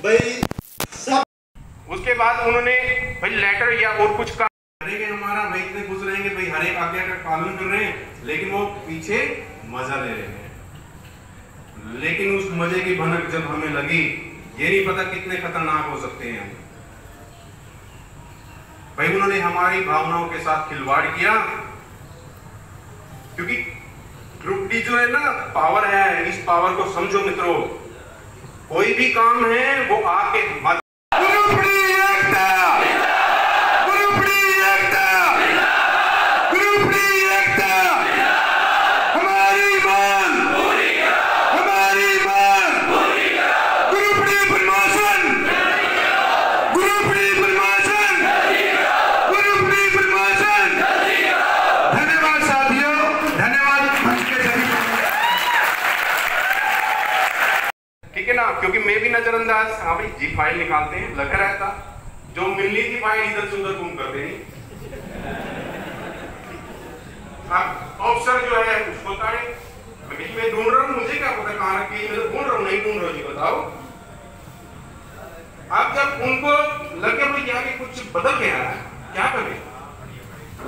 भाई सब। उसके बाद उन्होंने भाई लेटर या और कुछ का करेंगे हमारा भाई, इतने खुश रहेंगे भाई, हर एक आज्ञा का पालन कर रहे हैं, लेकिन वो पीछे मजा ले रहे हैं। लेकिन उस मजे की भनक जब हमें लगी, ये नहीं पता कितने खतरनाक हो सकते हैं भाई। उन्होंने हमारी भावनाओं के साथ खिलवाड़ किया, क्योंकि ग्रुप डी जो है ना पावर है, इस पावर को समझो मित्रों। कोई भी काम है वो आपके क्योंकि मैं भी नजरअंदाज, हाँ भाई जी फाइल निकालते हैं, लगा रहता जो मिलनी थी फाइल इधर से उधर घूम करते नहीं। अब ऑफिसर जो है उसको ताड़े, मैं ढूंढ रहा हूँ, मुझे क्या पता कहाँ रखी, मैं तो ढूंढ रहा हूँ, नहीं ढूंढ रहा हूँ, जी बताओ। अब जब उनको लगे भाई आगे कुछ बदल गया है, क्या करें?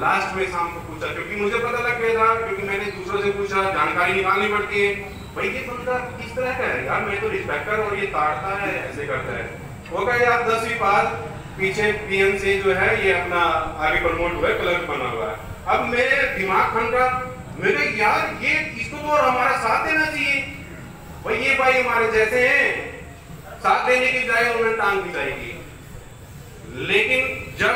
लास्ट में शाम को पूछा, क्योंकि मुझे पता लग गया था, क्योंकि मैंने दूसरों से पूछा, जानकारी निकालनी पड़ती है भाई ये बंदा किस तरह का है यार, मैं तो इंस्पेक्टर और ये ताड़ता है, ऐसे करता है। वो कहा यार 10वीं पास, पीछे पीएन से जो है ये अपना आगे प्रमोट हुआ है, क्लर्क बना हुआ है। अब मेरे दिमाग खंडा, मैंने यार ये इसको तो हमारा साथ देना चाहिए भाई, ये भाई हमारे जैसे हैं, साथ देने की जाए उन्हें टांग दी जाएगी। लेकिन जब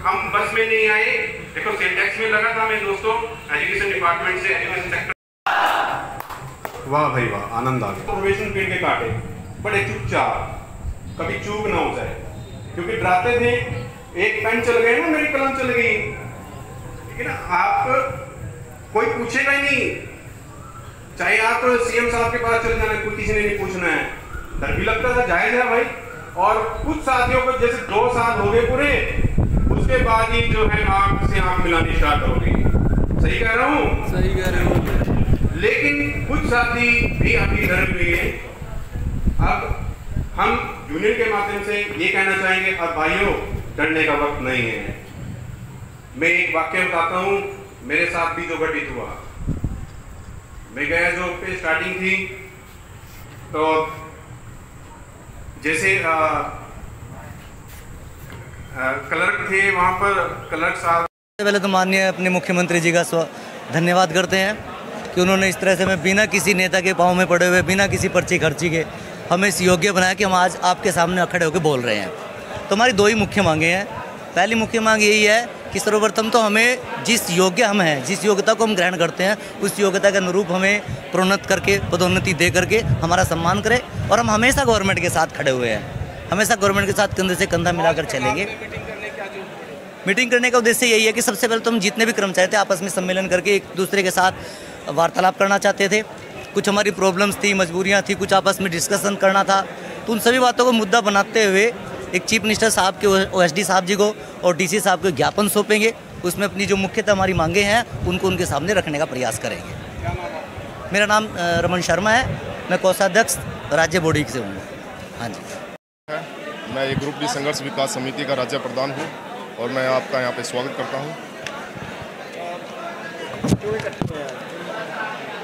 हम बस में नहीं आए, देखो सिंटेक्स में लगा था मैं दोस्तों, एजुकेशन डिपार्टमेंट से, एजुकेशन सेक्टर, वाह भाई वाह, आनंद आ गया। प्रोबेशन पीरियड के काटे बड़े चुपचाप, कभी चूक ना हो जाए, क्योंकि डराते थे एक पेन चल गए ना मेरी कलम चल गई, ठीक है ना। आप कोई पूछेगा ही नहीं, चाहे आप सीएम साहब के पास चले जाना, कोई किसी ने नहीं पूछना है। डर भी लगता था, जायज है भाई। और कुछ साथियों को जैसे 2 साल हो गए पूरे, उसके बाद ही जो है आंख से आंख मिलानी स्टार्ट हो गई। सही कह रहा हूँ? सही कह रहे हो। लेकिन कुछ साथी भी अभी डर हुए हैं। अब हम यूनियन के माध्यम से ये कहना चाहेंगे, अब भाइयों डरने का वक्त नहीं है। मैं एक वाक्य बताता हूँ, मेरे साथ भी जो घटित हुआ। मैं गया जो पे स्टार्टिंग थी, तो जैसे क्लर्क थे वहाँ पर, क्लर्क साहब पहले तो माननीय अपने मुख्यमंत्री जी का धन्यवाद करते हैं कि उन्होंने इस तरह से हमें बिना किसी नेता के पाँव में पड़े हुए, बिना किसी पर्ची खर्ची के हमें इस योग्य बनाया कि हम आज आपके सामने खड़े होकर बोल रहे हैं। तो हमारी 2 ही मुख्य मांगे हैं। पहली मुख्य मांग यही है कि सर्वप्रथम तो हमें जिस योग्य हम हैं, जिस योग्यता को हम ग्रहण करते हैं, उस योग्यता के अनुरूप हमें प्रोन्नत करके, पदोन्नति दे करके हमारा सम्मान करें। और हम हमेशा गवर्नमेंट के साथ खड़े हुए हैं, हमेशा गवर्नमेंट के साथ कंधे से कंधा मिलाकर चलेंगे। मीटिंग करने का उद्देश्य यही है कि सबसे पहले तो हम जितने भी कर्मचारी थे आपस में सम्मेलन करके एक दूसरे के साथ वार्तालाप करना चाहते थे। कुछ हमारी प्रॉब्लम्स थी, मजबूरियां थी, कुछ आपस में डिस्कशन करना था। तो उन सभी बातों को मुद्दा बनाते हुए एक चीफ मिनिस्टर साहब के ओएसडी साहब जी को और डीसी साहब को ज्ञापन सौंपेंगे। उसमें अपनी जो मुख्यतः हमारी मांगे हैं उनको उनके सामने रखने का प्रयास करेंगे। मेरा नाम रमन शर्मा है, मैं कोषाध्यक्ष राज्य बॉडी से हूँ। हाँ जी, मैं एक ग्रुप डी संघर्ष विकास समिति का राज्य प्रधान हूँ और मैं आपका यहाँ पे स्वागत करता हूँ।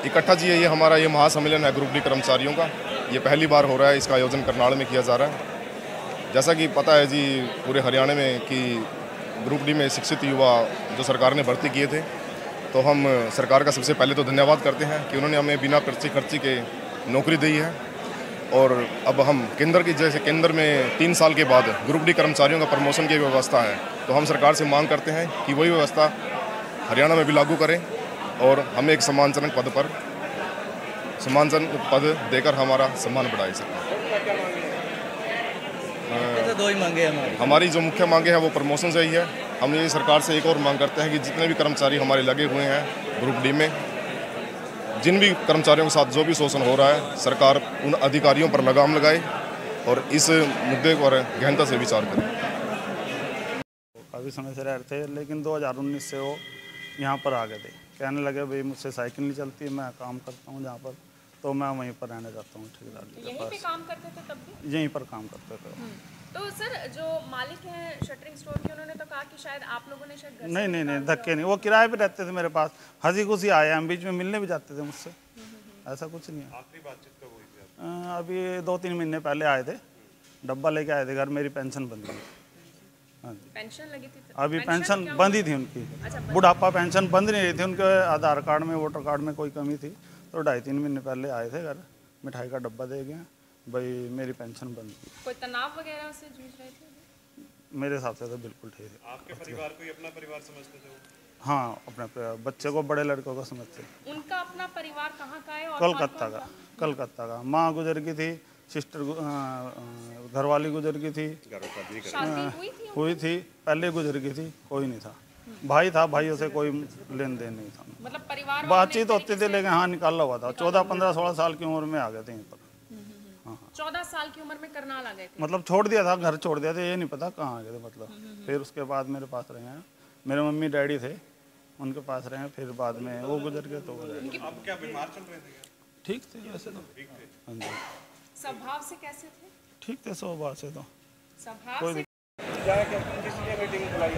इकट्ठा जी ये हमारा ये महासम्मेलन है ग्रुप डी कर्मचारियों का। ये पहली बार हो रहा है, इसका आयोजन करनाल में किया जा रहा है। जैसा कि पता है जी पूरे हरियाणा में कि ग्रुप डी में शिक्षित युवा जो सरकार ने भर्ती किए थे, तो हम सरकार का सबसे पहले तो धन्यवाद करते हैं कि उन्होंने हमें बिना पर्ची खर्ची के नौकरी दी है। और अब हम केंद्र की, जैसे केंद्र में 3 साल के बाद ग्रुप डी कर्मचारियों का प्रमोशन की व्यवस्था है, तो हम सरकार से मांग करते हैं कि वही व्यवस्था हरियाणा में भी लागू करें और हमें एक सम्मानजनक पद देकर हमारा सम्मान बढ़ाए सकें। तो 2 ही मांगे हमारी जो मुख्य मांगे हैं वो प्रमोशन से ही है। हम ये सरकार से एक और मांग करते हैं कि जितने भी कर्मचारी हमारे लगे हुए हैं ग्रुप डी में, जिन भी कर्मचारियों के साथ जो भी शोषण हो रहा है, सरकार उन अधिकारियों पर लगाम लगाए और इस मुद्दे पर गहनता से विचार करें। काफ़ी समय से रह रहे थे, लेकिन 2019 से वो यहाँ पर आ गए थे। कहने लगे भाई मुझसे साइकिल नहीं चलती, मैं काम करता हूँ जहाँ पर, तो मैं वहीं पर रहने जाता हूँ ठेकेदार के पास। काम करते थे तब भी? यहीं पर काम करते थे। तो सर जो मालिक हैं शटरिंग स्टोर के, उन्होंने तो कहा कि शायद आप लोगों ने शायद घर से नहीं नहीं नहीं, निकाल धक्के नहीं, वो किराए पे रहते थे मेरे पास, हंसी खुशी आए, हम बीच में मिलने भी जाते थे मुझसे, ऐसा कुछ नहीं है। आखिरी बातचीत कब हुई थी? अभी 2-3 महीने पहले आए थे, डब्बा लेके आए थे घर, मेरी पेंशन बंद हुई। हाँ जी, पेंशन लगी थी? अभी पेंशन क्या बंद ही थी उनकी, अच्छा, बुढ़ापा पेंशन बंद नहीं रही थी, उनके आधार कार्ड में वोटर कार्ड में कोई कमी थी, तो 2.5-3 महीने पहले आए थे घर, मिठाई का डब्बा दे गए, भाई मेरी पेंशन बंद। कोई तनाव वगैरह से जूझ रहे थे? मेरे हिसाब से तो बिल्कुल ठीक है। आपके परिवार को ही अपना परिवार समझते थे वो? हाँ, अपने बच्चे को, बड़े लड़कों को समझते। उनका अपना परिवार कहाँ का है और कलकत्ता का, कलकत्ता का। माँ गुजर गई थी, सिस्टर घरवाली गुजर गई थी, शादी हुई थी, पहले गुजर गई थी, कोई नहीं था, भाई था, भाइयों से कोई लेन देन नहीं था, मतलब परिवार बातचीत होती थी, लेकिन हाँ निकाला हुआ था। 14, 15, 16 साल की उम्र में आ गए थे यहीं पर। 14 साल की उम्र में करनाल आ गए थे? मतलब छोड़ दिया था, घर छोड़ दिया था, ये नहीं पता कहाँ आ गए थे मतलब। फिर उसके बाद मेरे पास रहे हैं, मेरे मम्मी डैडी थे, उनके पास रहे हैं, फिर बाद में वो गुजर गए। तो अब क्या बीमार चल रहे थे? ठीक थे वैसे तो, हाँ जी, स्वभाव से कैसे थे? ठीक थे स्वभाव से तो। स्वभाव से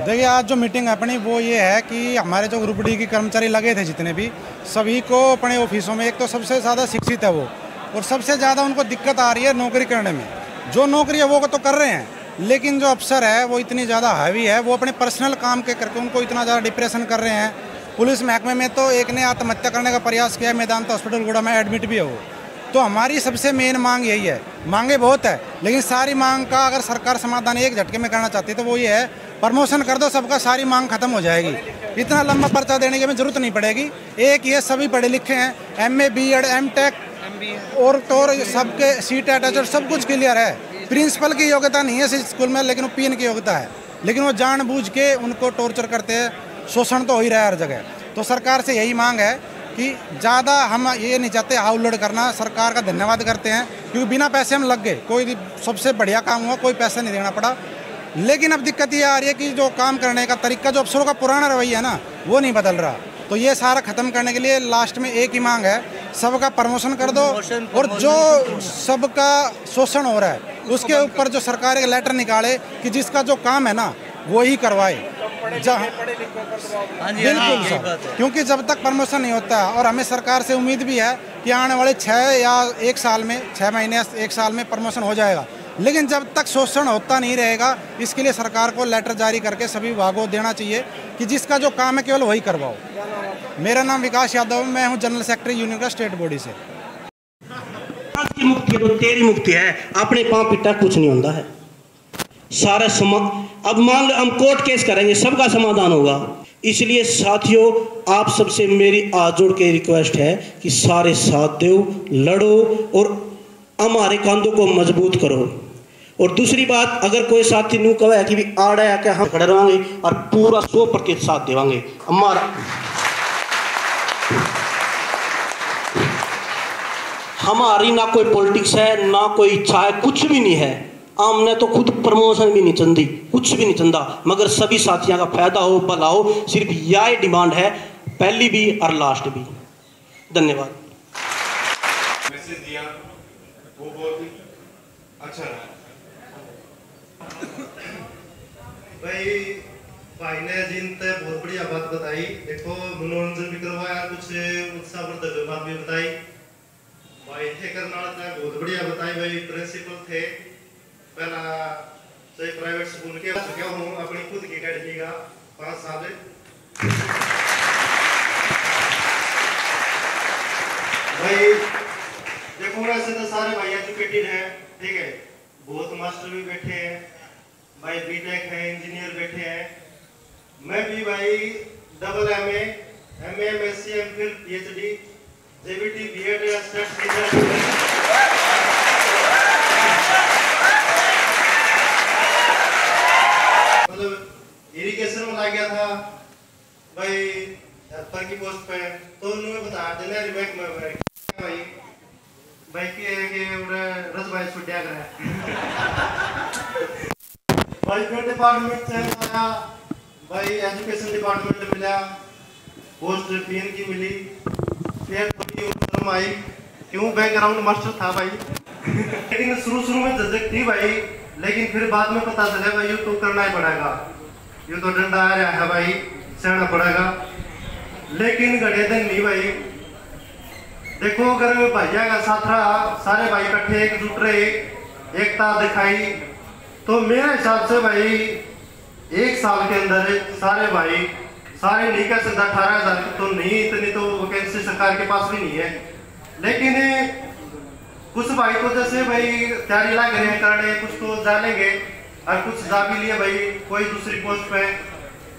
देखिए, आज जो मीटिंग अपनी वो ये है कि हमारे जो ग्रुप डी के कर्मचारी लगे थे जितने भी, सभी को अपने ऑफिसों में, एक तो सबसे ज़्यादा शिक्षित है वो, और सबसे ज़्यादा उनको दिक्कत आ रही है नौकरी करने में। जो नौकरी है वो तो कर रहे हैं, लेकिन जो अफसर है वो इतनी ज़्यादा हैवी है, वो अपने पर्सनल काम के करके उनको इतना ज़्यादा डिप्रेशन कर रहे हैं। पुलिस महकमे में तो एक ने आत्महत्या करने का प्रयास किया है, मेदांता हॉस्पिटल गुड़ा में एडमिट भी है वो। तो हमारी सबसे मेन मांग यही है, मांगे बहुत है, लेकिन सारी मांग का अगर सरकार समाधान एक झटके में करना चाहती है तो वो ये है, प्रमोशन कर दो सबका, सारी मांग खत्म हो जाएगी। इतना लंबा पर्चा देने की हमें जरूरत नहीं पड़ेगी। एक ये सभी पढ़े लिखे हैं, MA BEd MTech और तो सबके सीट अटैचर सब कुछ क्लियर है। प्रिंसिपल की योग्यता नहीं है इस स्कूल में, लेकिन वो PN की योग्यता है, लेकिन वो जानबूझ के उनको टॉर्चर करते हैं। शोषण तो हो ही रहा है हर जगह। तो सरकार से यही मांग है कि ज़्यादा हम ये नहीं चाहते हाउलोड करना, सरकार का धन्यवाद करते हैं क्योंकि बिना पैसे हम लग गए, कोई सबसे बढ़िया काम हुआ, कोई पैसा नहीं देना पड़ा। लेकिन अब दिक्कत ये आ रही है कि जो काम करने का तरीका, जो अफसरों का पुराना रवैया है ना, वो नहीं बदल रहा। तो ये सारा खत्म करने के लिए लास्ट में एक ही मांग है, सबका प्रमोशन कर दो, और जो सबका शोषण हो रहा है उसके ऊपर जो सरकार एक लेटर निकाले कि जिसका जो काम है ना वो ही करवाए। बिल्कुल सर, क्योंकि जब तक प्रमोशन नहीं होता, और हमें सरकार से उम्मीद भी है कि आने वाले 6 या 1 साल में, 6 महीने या 1 साल में प्रमोशन हो जाएगा, लेकिन जब तक शोषण होता नहीं रहेगा, इसके लिए सरकार को लेटर जारी करके सभी विभागों को देना चाहिए कि जिसका जो काम है केवल वही करवाओ। मेरा नाम विकास यादव, मैं हूँ जनरल सेक्रेटरी यूनियन का स्टेट बॉडी से। की मुक्ति है तो तेरी मुक्ति है, अपने पाँव पिटा कुछ नहीं होता है सारा अब मान लो हम कोर्ट केस करेंगे, सबका समाधान होगा। इसलिए साथियों, आप सबसे मेरी हाथ जोड़ के रिक्वेस्ट है कि सारे साथ दो, लड़ो और हमारे कंधों को मजबूत करो। और दूसरी बात, अगर कोई साथी नू कहे कि भी आड़ा है क्या, हम खड़े रहेंगे और पूरा 100% साथ देवांगे। हमारी ना कोई पॉलिटिक्स है, ना कोई इच्छा है, कुछ भी नहीं है। हमने तो खुद प्रमोशन भी नहीं चाहती, कुछ भी नहीं चाहता, मगर सभी साथियों का फायदा हो, भला हो, सिर्फ यह डिमांड है, पहली भी और लास्ट भी। धन्यवाद। मैसेज दिया वो बहुत ही अच्छा रहा। भाई ने जिनते बहुत बढ़िया बात बताई। देखो, मनोरंजन भी करवाया, कुछ उत्साहवर्धक बात भी बताई। भाई थे करनाल ने बहुत बढ़िया बताई। भाई प्रिंसिपल थे, पहला सही प्राइवेट स्कूल के गया हूँ, अपनी खुद की अकेडमी का 5 साल। भाई देखो, वैसे तो सारे भाई एजुकेटेड हैं, ठीक है, बहुत मास्टर भी बैठे हैं, भाई बीटेक है, इंजीनियर बैठे हैं। मैं भी भाई double MA, MA, MSc, MPhil, PhD, JBT, BEd या इरिगेशन में लग गया था भाई, हेल्पर की पोस्ट पे। तो उन्होंने बताया देना रिबैक में भाई कि रस भाई छुट्टिया कर भाई फिर डिपार्टमेंट से आया भाई, एजुकेशन डिपार्टमेंट मिला, पोस्ट PN की मिली। फिर थोड़ी आई, क्यों बैकग्राउंड मास्टर था भाई। लेकिन शुरू में झक थी भाई, लेकिन फिर बाद में पता चला भाई ये तो करना ही पड़ेगा, ये तो डंडा आ रहा है भाई, सहना पड़ेगा। लेकिन घड़े दिन नहीं भाई, देखो अगर भैया का साथ रहा, सारे भाई इकट्ठे एकजुट रहे, एकता दिखाई, तो मेरे हिसाब से भाई 1 साल के अंदर सारे भाई सारे नहीं कह सकता 18,000 तो नहीं, इतनी तो वैकेंसी सरकार के पास भी नहीं है। लेकिन कुछ भाई तो जैसे भाई तैयारी लग रहे हैं करने, कुछ तो जा लेंगे और कुछ जा भी लिए भाई कोई दूसरी पोस्ट पे।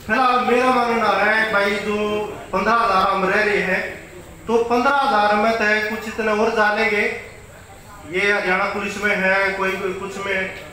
फिलहाल मेरा मानना है भाई जो 15,000 हम रह रहे हैं, तो 15,000 में तय कुछ इतना और जा लेंगे, ये हरियाणा पुलिस में है, कोई कुछ में